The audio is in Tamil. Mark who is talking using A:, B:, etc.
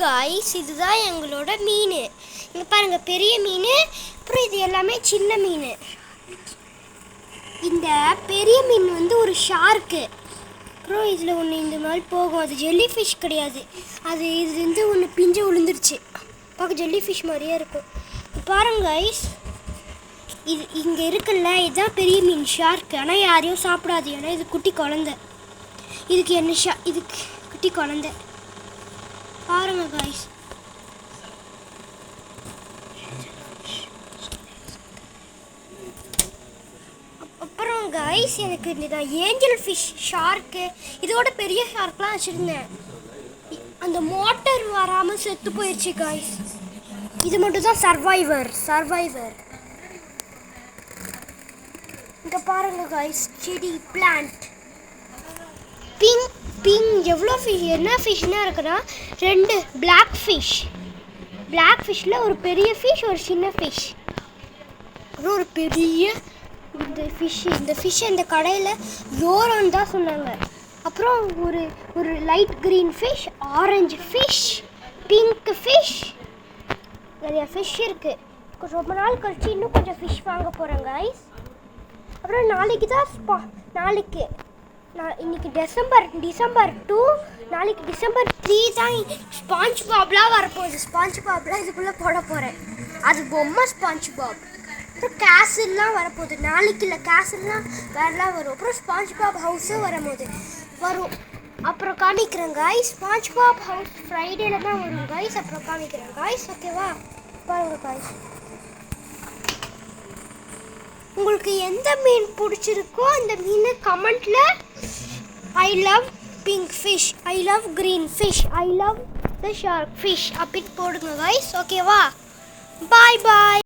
A: गाइस இதுதான் எங்களோட மீன். இங்க பாருங்க பெரிய மீன், அப்புறம் இது எல்லாமே சின்ன மீன். இந்த பெரிய மீன் வந்து ஒரு ஷார்க். அப்புறம் இதில் ஒன்று இந்த மாதிரி போகும். அது ஜெல்லி ஃபிஷ் கிடையாது. அது இதுலேருந்து ஒன்று பிஞ்சு விழுந்துருச்சு. பார்க்க ஜெல்லி ஃபிஷ் மாதிரியே இருக்கும். பாருங்க கைஸ், இது இங்கே இருக்குல்ல, இதுதான் பெரிய மீன் ஷார்க். ஆனால் யாரையும் சாப்பிடாது, ஏன்னா இது குட்டி குழந்தை. இதுக்கு என்ன இதுக்கு குட்டி குழந்தை. பாருங்க கைஸ், அப்புறம் கைஸ் எனக்கு இந்த ஏஞ்சல் ஃபிஷ் ஷார்க்கு இதோட பெரிய ஷார்க்லாம் வச்சுருந்தேன். அந்த மோட்டர் வராமல் செத்து போயிடுச்சு கைஸ். இது மட்டும் தான் சர்வைவர். இங்கே பாருங்க கைஸ், செடி பிளான்ட் பிங்க் எவ்வளோ ஃபிஷ், என்ன ஃபிஷ்னா இருக்குன்னா 2 பிளாக் ஃபிஷ்ஷில் ஒரு பெரிய ஃபிஷ், ஒரு சின்ன ஃபிஷ். அப்புறம் ஒரு பெரிய இந்த ஃபிஷ் இந்த கடையில் யோரோன்னு தான் சொன்னாங்க. அப்புறம் ஒரு light green fish, orange fish, pink fish, நிறைய ஃபிஷ் இருக்குது. ரொம்ப நாள் கழிச்சு இன்னும் கொஞ்சம் ஃபிஷ் வாங்க போகிறேன் கைஸ். அப்புறம் நாளைக்கு இன்னைக்கு டிசம்பர் 2, நாளைக்கு டிசம்பர் 3 தான் ஸ்பாஞ்ச் பாப்லாம் வரப்போகுது. ஸ்பாஞ்ச் பாப்லாம் இதுக்குள்ளே போட போகிறேன். அது பொம்மை ஸ்பாஞ்ச் பாப். அப்புறம் கேசல்லாம் வரப்போகுது. நாளைக்கு இல்லை, கேசல்லாம் வேறெல்லாம் வரும். அப்புறம் ஸ்பாஞ்ச் பாப் ஹவுஸும் வரும். அப்புறம் காமிக்கிறேன் கைஸ். ஸ்பாஞ்ச் பாப் ஹவுஸ் ஃப்ரைடேல தான் வரும் கைஸ். அப்புறம் காமிக்கிறேன் கைஸ், ஓகேவா? பாருங்க கைஸ், உங்களுக்கு எந்த மீன் பிடிச்சிருக்கோ அந்த மீனை கமெண்ட்ல I love pink fish, I love green fish, I love the shark fish அப்படின்னு போடுங்க கைஸ், ஓகேவா? பாய்.